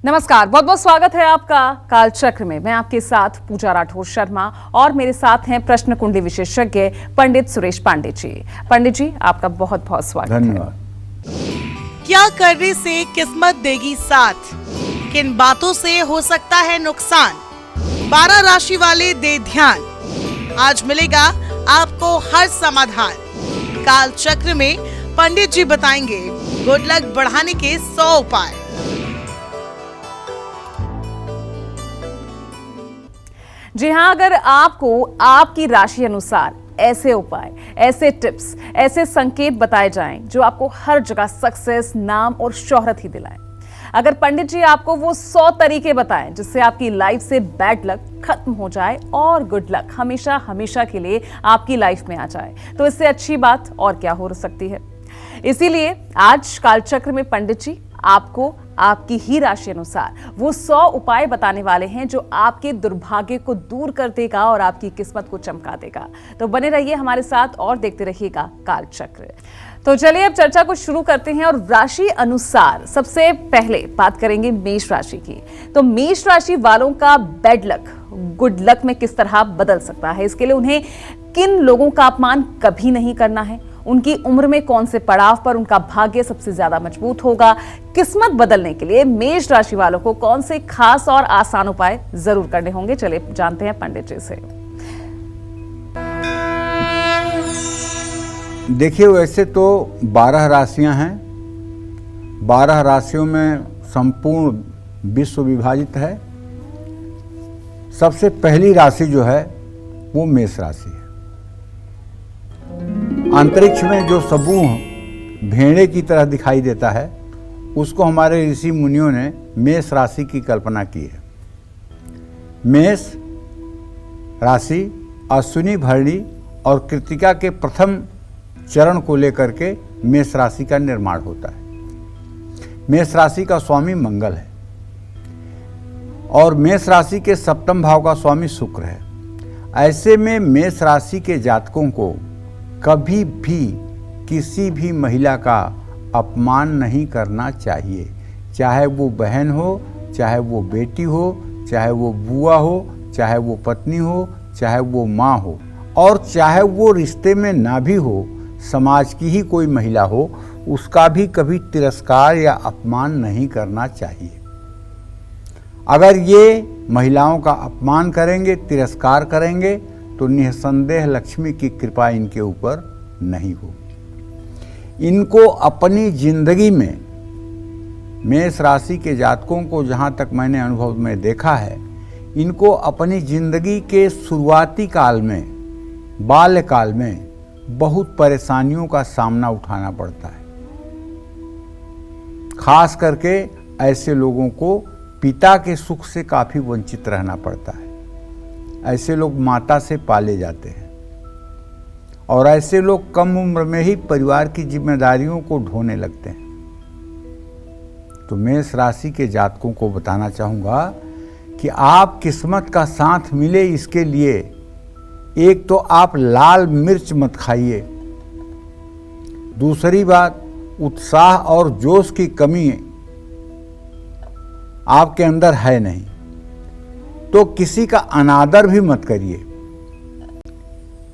नमस्कार, बहुत बहुत स्वागत है आपका कालचक्र में। मैं आपके साथ पूजा राठौर शर्मा और मेरे साथ हैं प्रश्न कुंडली विशेषज्ञ पंडित सुरेश पांडे जी। पंडित जी, आपका बहुत बहुत स्वागत है। धन्यवाद। क्या करने से किस्मत देगी साथ, किन बातों से हो सकता है नुकसान, 12 राशि वाले दे ध्यान, आज मिलेगा आपको हर समाधान। काल चक्र में पंडित जी बताएंगे गुड लक बढ़ाने के 100 उपाय। जी हाँ, अगर आपको आपकी राशि अनुसार ऐसे उपाय, ऐसे टिप्स, ऐसे संकेत बताए जाएं जो आपको हर जगह सक्सेस, नाम और शोहरत ही दिलाएं, अगर पंडित जी आपको वो 100 तरीके बताएं जिससे आपकी लाइफ से बैड लक खत्म हो जाए और गुड लक हमेशा हमेशा के लिए आपकी लाइफ में आ जाए, तो इससे अच्छी बात और क्या हो सकती है। इसीलिए आज कालचक्र में पंडित जी आपको आपकी ही राशि अनुसार वो 100 उपाय बताने वाले हैं जो आपके दुर्भाग्य को दूर कर देगा और आपकी किस्मत को चमका देगा। तो बने रहिए हमारे साथ और देखते रहिएगा कालचक्र। तो चलिए अब चर्चा को शुरू करते हैं और राशि अनुसार सबसे पहले बात करेंगे मेष राशि की। तो मेष राशि वालों का बैड लक गुड लक में किस तरह बदल सकता है, इसके लिए उन्हें किन लोगों का अपमान कभी नहीं करना है, उनकी उम्र में कौन से पड़ाव पर उनका भाग्य सबसे ज्यादा मजबूत होगा, किस्मत बदलने के लिए मेष राशि वालों को कौन से खास और आसान उपाय जरूर करने होंगे, चलिए जानते हैं पंडित जी से। देखिए, वैसे तो 12 राशियां हैं। 12 राशियों में संपूर्ण विश्व विभाजित है। सबसे पहली राशि जो है वो मेष राशि है। अंतरिक्ष में जो समूह भेड़े की तरह दिखाई देता है उसको हमारे ऋषि मुनियों ने मेष राशि की कल्पना की है। मेष राशि अश्विनी, भरणी और कृत्तिका के प्रथम चरण को लेकर के मेष राशि का निर्माण होता है। मेष राशि का स्वामी मंगल है और मेष राशि के सप्तम भाव का स्वामी शुक्र है। ऐसे में मेष राशि के जातकों को कभी भी किसी भी महिला का अपमान नहीं करना चाहिए, चाहे वो बहन हो, चाहे वो बेटी हो, चाहे वो बुआ हो, चाहे वो पत्नी हो, चाहे वो माँ हो और चाहे वो रिश्ते में ना भी हो, समाज की ही कोई महिला हो, उसका भी कभी तिरस्कार या अपमान नहीं करना चाहिए। अगर ये महिलाओं का अपमान करेंगे, तिरस्कार करेंगे तो निसंदेह लक्ष्मी की कृपा इनके ऊपर नहीं होगी। इनको अपनी जिंदगी में, मेष राशि के जातकों को जहाँ तक मैंने अनुभव में देखा है, इनको अपनी जिंदगी के शुरुआती काल में, बाल्यकाल में बहुत परेशानियों का सामना उठाना पड़ता है। खास करके ऐसे लोगों को पिता के सुख से काफ़ी वंचित रहना पड़ता है। ऐसे लोग माता से पाले जाते हैं और ऐसे लोग कम उम्र में ही परिवार की जिम्मेदारियों को ढोने लगते हैं। तो मेष राशि के जातकों को बताना चाहूँगा कि आप किस्मत का साथ मिले, इसके लिए एक तो आप लाल मिर्च मत खाइए। दूसरी बात, उत्साह और जोश की कमी आपके अंदर है नहीं, तो किसी का अनादर भी मत करिए।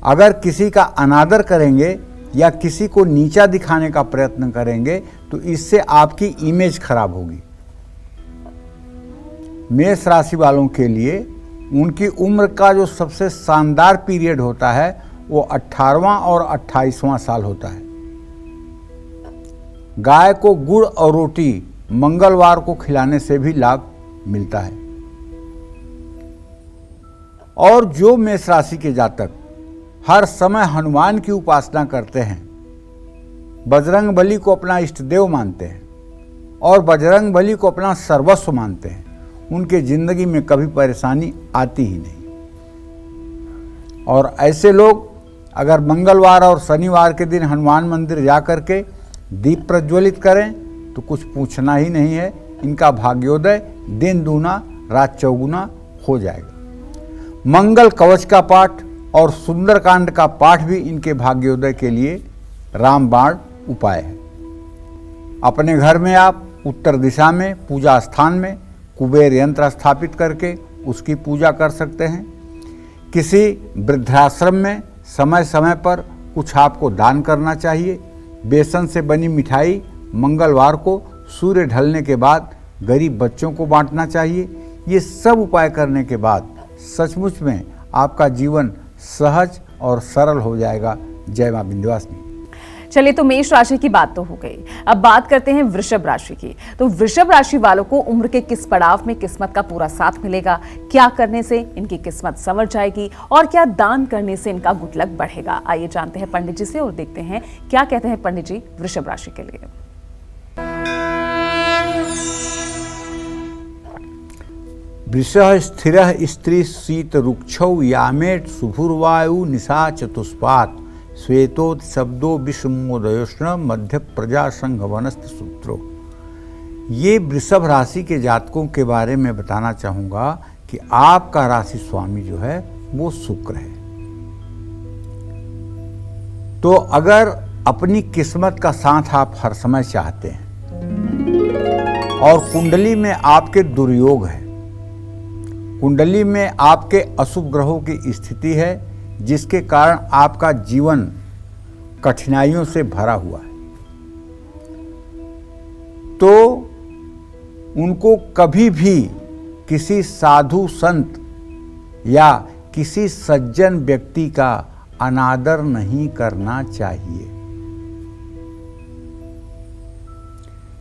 अगर किसी का अनादर करेंगे या किसी को नीचा दिखाने का प्रयत्न करेंगे तो इससे आपकी इमेज खराब होगी। मेष राशि वालों के लिए उनकी उम्र का जो सबसे शानदार पीरियड होता है वो 18वां और 28वां साल होता है। गाय को गुड़ और रोटी मंगलवार को खिलाने से भी लाभ मिलता है। और जो मेष राशि के जातक हर समय हनुमान की उपासना करते हैं, बजरंग बली को अपना इष्ट देव मानते हैं और बजरंग बली को अपना सर्वस्व मानते हैं, उनके जिंदगी में कभी परेशानी आती ही नहीं। और ऐसे लोग अगर मंगलवार और शनिवार के दिन हनुमान मंदिर जा कर के दीप प्रज्वलित करें तो कुछ पूछना ही नहीं है, इनका भाग्योदय दिन दूना रात चौगुना हो जाएगा। मंगल कवच का पाठ और सुंदरकांड का पाठ भी इनके भाग्योदय के लिए रामबाण उपाय है। अपने घर में आप उत्तर दिशा में पूजा स्थान में कुबेर यंत्र स्थापित करके उसकी पूजा कर सकते हैं। किसी वृद्धाश्रम में समय समय पर कुछ आपको दान करना चाहिए। बेसन से बनी मिठाई मंगलवार को सूर्य ढलने के बाद गरीब बच्चों को बांटना चाहिए। ये सब उपाय करने के बाद सचमुच में आपका जीवन सहज और सरल हो जाएगा। जय मां विंध्यवासिनी। चलिए, तो मेष राशि की बात तो हो गई। अब बात करते हैं वृषभ राशि की। तो वृषभ राशि वालों को उम्र के किस पड़ाव में किस्मत का पूरा साथ मिलेगा, क्या करने से इनकी किस्मत संवर जाएगी और क्या दान करने से इनका गुड लक बढ़ेगा, आइए जानते हैं पंडित जी से और देखते हैं क्या कहते हैं पंडित जी वृषभ राशि के लिए। वृषः स्थिरः स्त्री शीत रुक्षौ यामेट शुभुर्वायु निशा चतुष्पात श्वेतोत शब्दो विषमोदयोष्ण मध्य प्रजा संघ वनस्थ सूत्रो। ये वृषभ राशि के जातकों के बारे में बताना चाहूँगा कि आपका राशि स्वामी जो है वो शुक्र है। तो अगर अपनी किस्मत का साथ आप हर समय चाहते हैं और कुंडली में आपके दुर्योग है, कुंडली में आपके अशुभ ग्रहों की स्थिति है जिसके कारण आपका जीवन कठिनाइयों से भरा हुआ है, तो उनको कभी भी किसी साधु संत या किसी सज्जन व्यक्ति का अनादर नहीं करना चाहिए।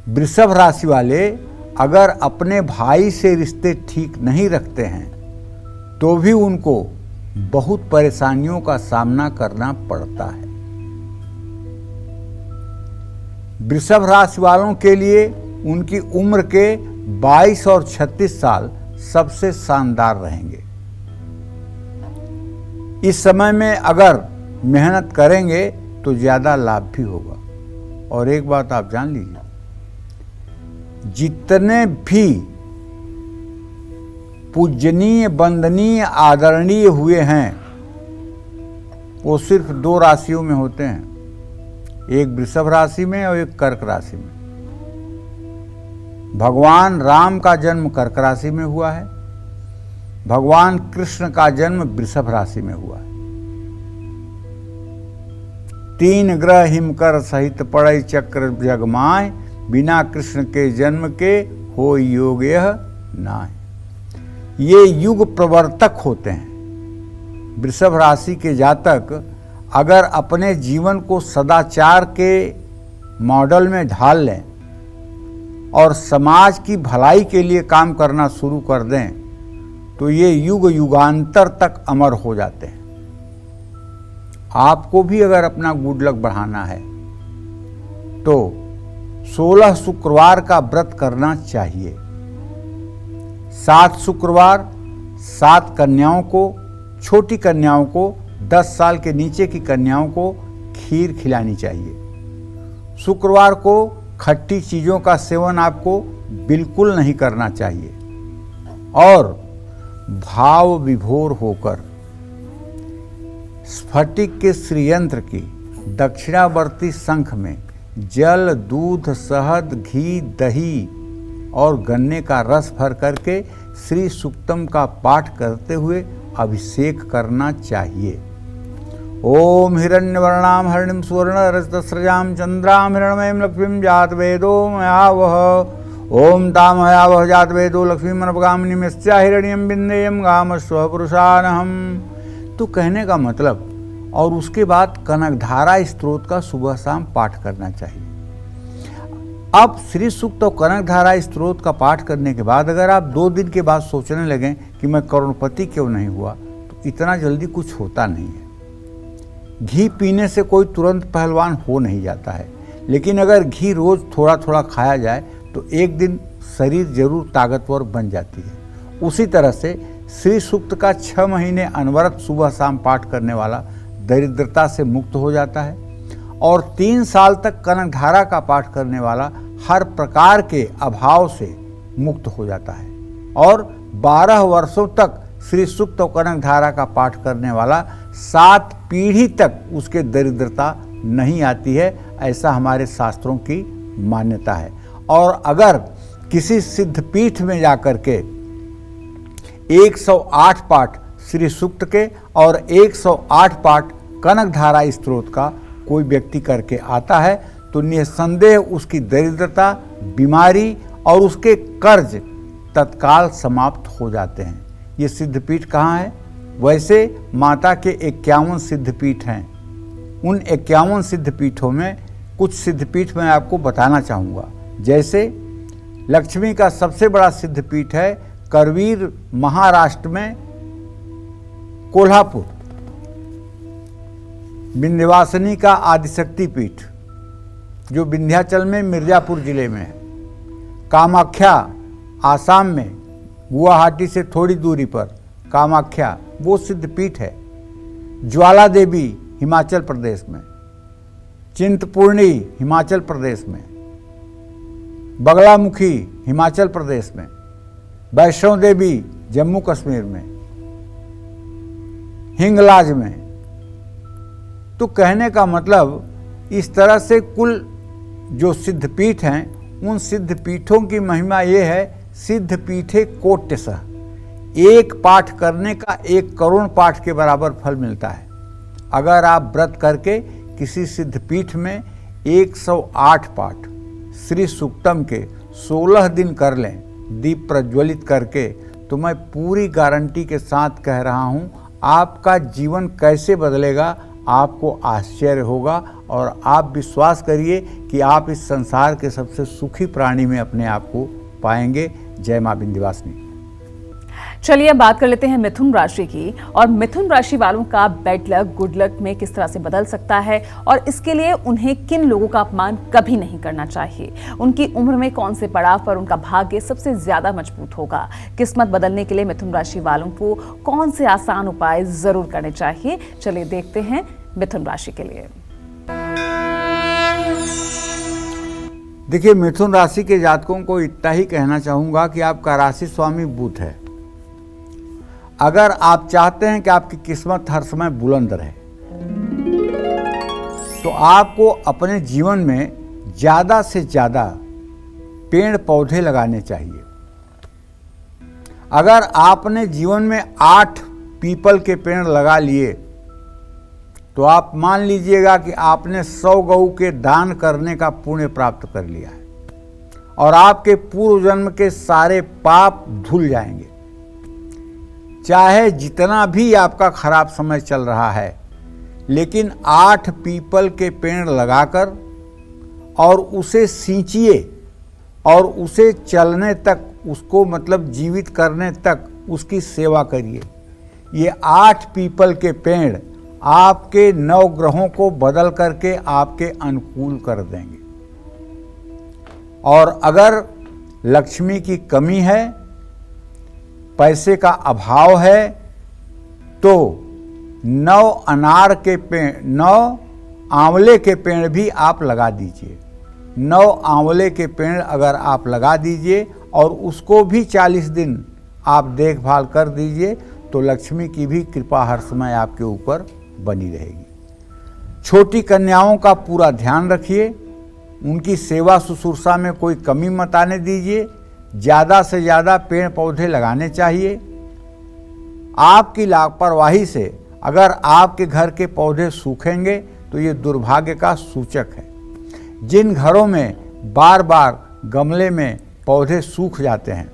वृषभ राशि वाले अगर अपने भाई से रिश्ते ठीक नहीं रखते हैं तो भी उनको बहुत परेशानियों का सामना करना पड़ता है। वृषभ राशि वालों के लिए उनकी उम्र के 22 और 36 साल सबसे शानदार रहेंगे। इस समय में अगर मेहनत करेंगे तो ज्यादा लाभ भी होगा। और एक बात आप जान लीजिए, जितने भी पूजनीय, वंदनीय, आदरणीय हुए हैं वो सिर्फ 2 राशियों में होते हैं, एक वृषभ राशि में और एक कर्क राशि में। भगवान राम का जन्म कर्क राशि में हुआ है, भगवान कृष्ण का जन्म वृषभ राशि में हुआ है। 3 ग्रह हिमकर सहित पड़ै चक्र जगमाय, बिना कृष्ण के जन्म के हो योग यह नाय। ये युग प्रवर्तक होते हैं। वृषभ राशि के जातक अगर अपने जीवन को सदाचार के मॉडल में ढाल लें और समाज की भलाई के लिए काम करना शुरू कर दें तो ये युग युगांतर तक अमर हो जाते हैं। आपको भी अगर अपना गुड लक बढ़ाना है तो 16 शुक्रवार का व्रत करना चाहिए। 7 शुक्रवार 7 कन्याओं को, छोटी कन्याओं को, 10 साल के नीचे की कन्याओं को खीर खिलानी चाहिए। शुक्रवार को खट्टी चीज़ों का सेवन आपको बिल्कुल नहीं करना चाहिए और भाव विभोर होकर स्फटिक के श्रीयंत्र की दक्षिणावर्ती शंख में जल, दूध, शहद, घी, दही और गन्ने का रस भर करके श्री सूक्तम का पाठ करते हुए अभिषेक करना चाहिए। ओम हिरण्यवर्णाम हरिणीम सुवर्ण रजतस्रजाम चंद्राम हिरण्मयीं लक्ष्मीं जात वेदो मयावह। ओम ताम हयावह जात वेदो लक्ष्मीं मनपगामिनीं यस्या हिरण्यं बिन्देयं गामस्व पुरुषानहम्। तो कहने का मतलब, और उसके बाद कनकधारा स्त्रोत का सुबह शाम पाठ करना चाहिए। अब श्री सूक्त और कनकधारा स्त्रोत का पाठ करने के बाद अगर आप 2 दिन के बाद सोचने लगें कि मैं करोड़पति क्यों नहीं हुआ, तो इतना जल्दी कुछ होता नहीं है। घी पीने से कोई तुरंत पहलवान हो नहीं जाता है, लेकिन अगर घी रोज थोड़ा थोड़ा खाया जाए तो एक दिन शरीर जरूर ताकतवर बन जाती है। उसी तरह से श्री सूक्त का 6 महीने अनवरत सुबह शाम पाठ करने वाला दरिद्रता से मुक्त हो जाता है और 3 साल तक कनकधारा का पाठ करने वाला हर प्रकार के अभाव से मुक्त हो जाता है और 12 वर्षों तक श्री सूक्त और कनकधारा का पाठ करने वाला 7 पीढ़ी तक उसके दरिद्रता नहीं आती है। ऐसा हमारे शास्त्रों की मान्यता है। और अगर किसी सिद्धपीठ में जाकर के 108 पाठ श्री सूक्त के और 108 पाठ कनकधारा स्त्रोत का कोई व्यक्ति करके आता है तो निसंदेह उसकी दरिद्रता, बीमारी और उसके कर्ज तत्काल समाप्त हो जाते हैं। ये सिद्धपीठ कहाँ है? वैसे माता के 51 सिद्धपीठ हैं। उन 51 सिद्धपीठों में कुछ सिद्धपीठ मैं आपको बताना चाहूँगा। जैसे लक्ष्मी का सबसे बड़ा सिद्धपीठ है करवीर, महाराष्ट्र में कोल्हापुर। विंध्यवासिनी का आदिशक्ति पीठ जो विंध्याचल में मिर्जापुर जिले में है। कामाख्या आसाम में गुवाहाटी से थोड़ी दूरी पर कामाख्या वो सिद्धपीठ है। ज्वाला देवी हिमाचल प्रदेश में, चिंतपूर्णी हिमाचल प्रदेश में, बगलामुखी हिमाचल प्रदेश में, वैष्णो देवी जम्मू कश्मीर में, हिंगलाज में। तो कहने का मतलब इस तरह से कुल जो सिद्धपीठ हैं उन सिद्धपीठों की महिमा ये है, सिद्धपीठे कोट्यसः, एक पाठ करने का 1 करोड़ पाठ के बराबर फल मिलता है। अगर आप व्रत करके किसी सिद्धपीठ में 108 पाठ श्री सूक्तम के 16 दिन कर लें दीप प्रज्वलित करके, तो मैं पूरी गारंटी के साथ कह रहा हूँ आपका जीवन कैसे बदलेगा आपको आश्चर्य होगा और आप विश्वास करिए कि आप इस संसार के सबसे सुखी प्राणी में अपने आप को पाएंगे। जय मां विंध्यवासिनी। चलिए अब बात कर लेते हैं मिथुन राशि की, और मिथुन राशि वालों का बैड लक गुड लक में किस तरह से बदल सकता है और इसके लिए उन्हें किन लोगों का अपमान कभी नहीं करना चाहिए, उनकी उम्र में कौन से पड़ाव पर उनका भाग्य सबसे ज्यादा मजबूत होगा, किस्मत बदलने के लिए मिथुन राशि वालों को कौन से आसान उपाय जरूर करने चाहिए। चलिए देखते हैं मिथुन राशि के लिए। देखिए, मिथुन राशि के जातकों को इतना ही कहना चाहूंगा कि आपका राशि स्वामी बुध है। अगर आप चाहते हैं कि आपकी किस्मत हर समय बुलंद रहे तो आपको अपने जीवन में ज़्यादा से ज़्यादा पेड़ पौधे लगाने चाहिए। अगर आपने जीवन में 8 पीपल के पेड़ लगा लिए तो आप मान लीजिएगा कि आपने 100 गऊ के दान करने का पुण्य प्राप्त कर लिया है और आपके पूर्व जन्म के सारे पाप धुल जाएंगे। चाहे जितना भी आपका खराब समय चल रहा है, लेकिन 8 पीपल के पेड़ लगाकर और उसे सींचिए और उसे चलने तक, उसको मतलब जीवित करने तक उसकी सेवा करिए। ये 8 पीपल के पेड़ आपके 9 ग्रहों को बदल करके आपके अनुकूल कर देंगे। और अगर लक्ष्मी की कमी है, पैसे का अभाव है, तो 9 अनार के पेड़, 9 आंवले के पेड़ भी आप लगा दीजिए। 9 आंवले के पेड़ अगर आप लगा दीजिए और उसको भी 40 दिन आप देखभाल कर दीजिए तो लक्ष्मी की भी कृपा हर समय आपके ऊपर बनी रहेगी। छोटी कन्याओं का पूरा ध्यान रखिए, उनकी सेवा शुश्रूषा में कोई कमी मत आने दीजिए। ज़्यादा से ज़्यादा पेड़ पौधे लगाने चाहिए। आपकी लापरवाही से अगर आपके घर के पौधे सूखेंगे तो ये दुर्भाग्य का सूचक है। जिन घरों में बार बार गमले में पौधे सूख जाते हैं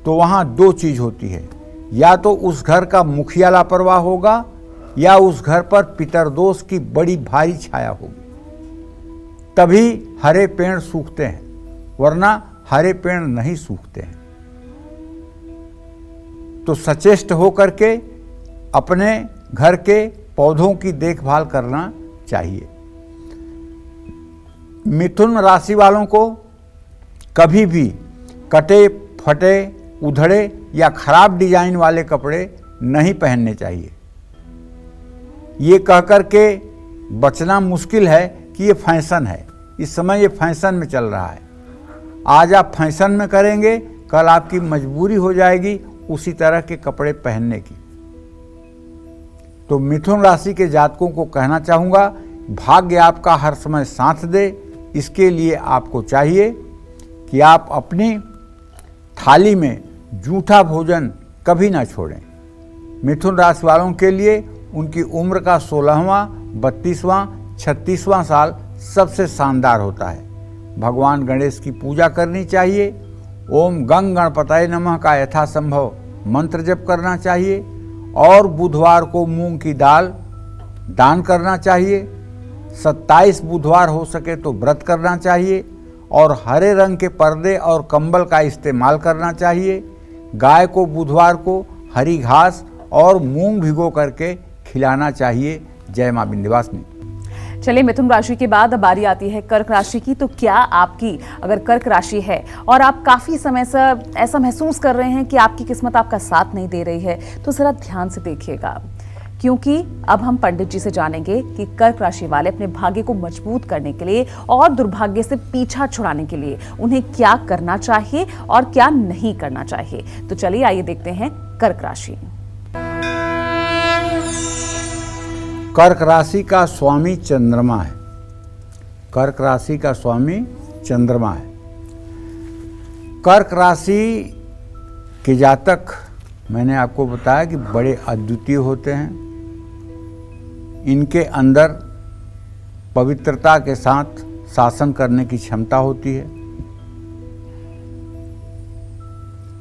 तो वहाँ 2 चीज़ होती है, या तो उस घर का मुखिया लापरवाह होगा या उस घर पर पितरदोष की बड़ी भारी छाया होगी, तभी हरे पेड़ सूखते हैं, वरना हरे पेड़ नहीं सूखते हैं। तो सचेष्ट होकर के अपने घर के पौधों की देखभाल करना चाहिए। मिथुन राशि वालों को कभी भी कटे फटे, उधड़े या खराब डिजाइन वाले कपड़े नहीं पहनने चाहिए। ये कहकर के बचना मुश्किल है कि ये फैशन है, इस समय ये फैशन में चल रहा है। आज आप फैशन में करेंगे, कल आपकी मजबूरी हो जाएगी उसी तरह के कपड़े पहनने की। तो मिथुन राशि के जातकों को कहना चाहूँगा, भाग्य आपका हर समय साथ दे। इसके लिए आपको चाहिए कि आप अपनी थाली में जूठा भोजन कभी ना छोड़ें। मिथुन राशि वालों के लिए उनकी उम्र का 16वां, 32वां, 36वां साल सबसे शानदार होता है। भगवान गणेश की पूजा करनी चाहिए। ओम गंग गणपतये नमः का यथासंभव मंत्र जप करना चाहिए और बुधवार को मूंग की दाल दान करना चाहिए। 27 बुधवार हो सके तो व्रत करना चाहिए और हरे रंग के पर्दे और कंबल का इस्तेमाल करना चाहिए। गाय को बुधवार को हरी घास और मूंग भिगो करके खिलाना चाहिए। जय मां विंध्यवासिनी। चलिए, मिथुन राशि के बाद अब बारी आती है कर्क राशि की। तो क्या आपकी अगर कर्क राशि है और आप काफी समय से ऐसा महसूस कर रहे हैं कि आपकी किस्मत आपका साथ नहीं दे रही है, तो जरा ध्यान से देखिएगा, क्योंकि अब हम पंडित जी से जानेंगे कि कर्क राशि वाले अपने भाग्य को मजबूत करने के लिए और दुर्भाग्य से पीछा छुड़ाने के लिए उन्हें क्या करना चाहिए और क्या नहीं करना चाहिए। तो चलिए आइए देखते हैं कर्क राशि। कर्क राशि का स्वामी चंद्रमा है। कर्क राशि का स्वामी चंद्रमा है। कर्क राशि के जातक मैंने आपको बताया कि बड़े अद्वितीय होते हैं। इनके अंदर पवित्रता के साथ शासन करने की क्षमता होती है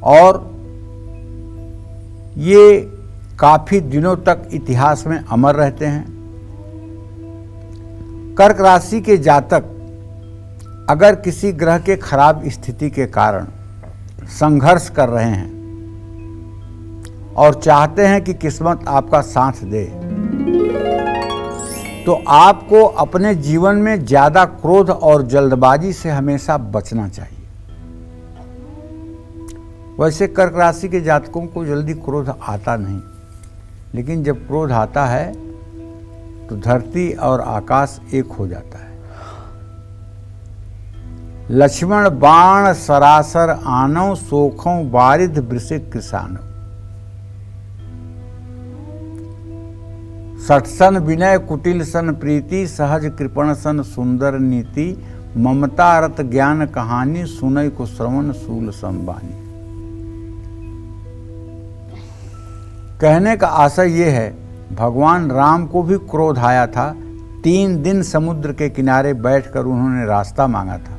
और ये काफी दिनों तक इतिहास में अमर रहते हैं। कर्क राशि के जातक अगर किसी ग्रह के खराब स्थिति के कारण संघर्ष कर रहे हैं और चाहते हैं कि किस्मत आपका साथ दे, तो आपको अपने जीवन में ज्यादा क्रोध और जल्दबाजी से हमेशा बचना चाहिए। वैसे कर्क राशि के जातकों को जल्दी क्रोध आता नहीं, लेकिन जब क्रोध आता है तो धरती और आकाश एक हो जाता है। लक्ष्मण बाण सरासर आनव सोखों बारिध वृषिक किसानव। सठसन विनय कुटिल सन प्रीति सहज कृपण सन सुंदर नीति ममता रत ज्ञान कहानी सुनय को श्रवण सूल संबानी। कहने का आशय ये है, भगवान राम को भी क्रोध आया था। 3 दिन समुद्र के किनारे बैठकर उन्होंने रास्ता मांगा था।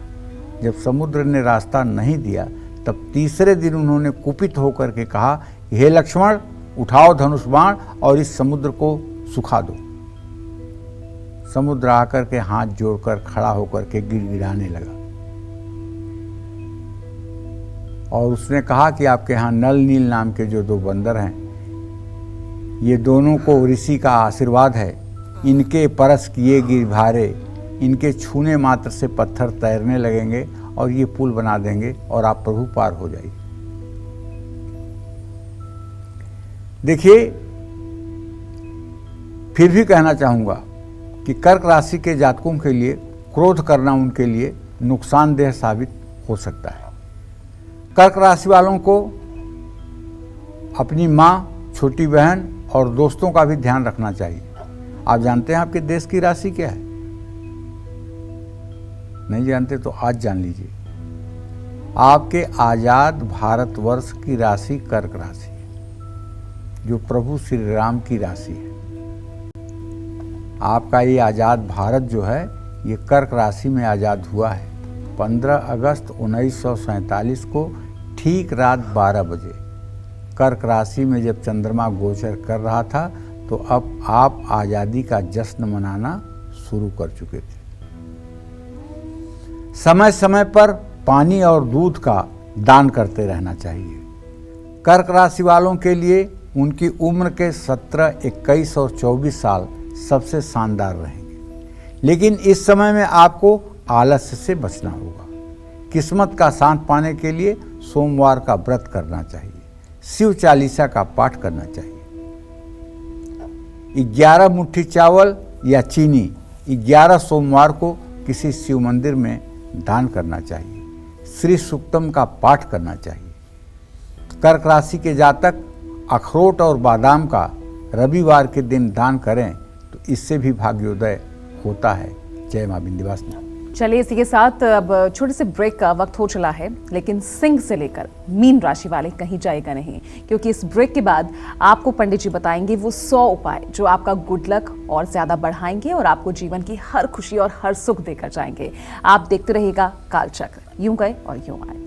जब समुद्र ने रास्ता नहीं दिया, तब तीसरे दिन उन्होंने कुपित होकर के कहा, हे लक्ष्मण, उठाओ धनुष बाण और इस समुद्र को सुखा दो। समुद्र आकर के हाथ जोड़कर खड़ा होकर के गिड़गिड़ाने लगा और उसने कहा कि आपके यहाँ नल नील नाम के जो 2 बंदर हैं, ये दोनों को ऋषि का आशीर्वाद है। इनके परस किए गिरभारे, इनके छूने मात्र से पत्थर तैरने लगेंगे और ये पुल बना देंगे और आप प्रभु पार हो जाइए। देखिए, फिर भी कहना चाहूँगा कि कर्क राशि के जातकों के लिए क्रोध करना उनके लिए नुकसानदेह साबित हो सकता है। कर्क राशि वालों को अपनी माँ, छोटी बहन और दोस्तों का भी ध्यान रखना चाहिए। आप जानते हैं आपके देश की राशि क्या है? नहीं जानते तो आज जान लीजिए। आपके आजाद भारतवर्ष की राशि कर्क राशि है, जो प्रभु श्री राम की राशि है। आपका ये आजाद भारत जो है, ये कर्क राशि में आजाद हुआ है 15 अगस्त 1947 को ठीक रात 12 बजे। कर्क राशि में जब चंद्रमा गोचर कर रहा था, तो अब आप आज़ादी का जश्न मनाना शुरू कर चुके थे। समय समय पर पानी और दूध का दान करते रहना चाहिए। कर्क राशि वालों के लिए उनकी उम्र के 17, 21 और 24 साल सबसे शानदार रहेंगे, लेकिन इस समय में आपको आलस्य से बचना होगा। किस्मत का साथ पाने के लिए सोमवार का व्रत करना चाहिए, शिव चालीसा का पाठ करना चाहिए। 11 मुट्ठी चावल या चीनी 11 सोमवार को किसी शिव मंदिर में दान करना चाहिए। श्री सूक्तम का पाठ करना चाहिए। कर्क राशि के जातक अखरोट और बादाम का रविवार के दिन दान करें तो इससे भी भाग्योदय होता है। जय मां विंध्यवासिनी। चलिए इसी के साथ अब छोटे से ब्रेक का वक्त हो चला है, लेकिन सिंह से लेकर मीन राशि वाले कहीं जाएगा नहीं, क्योंकि इस ब्रेक के बाद आपको पंडित जी बताएंगे वो 100 उपाय जो आपका गुड लक और ज्यादा बढ़ाएंगे और आपको जीवन की हर खुशी और हर सुख देकर जाएंगे। आप देखते रहिएगा कालचक्र, यूं गए और यूं आए।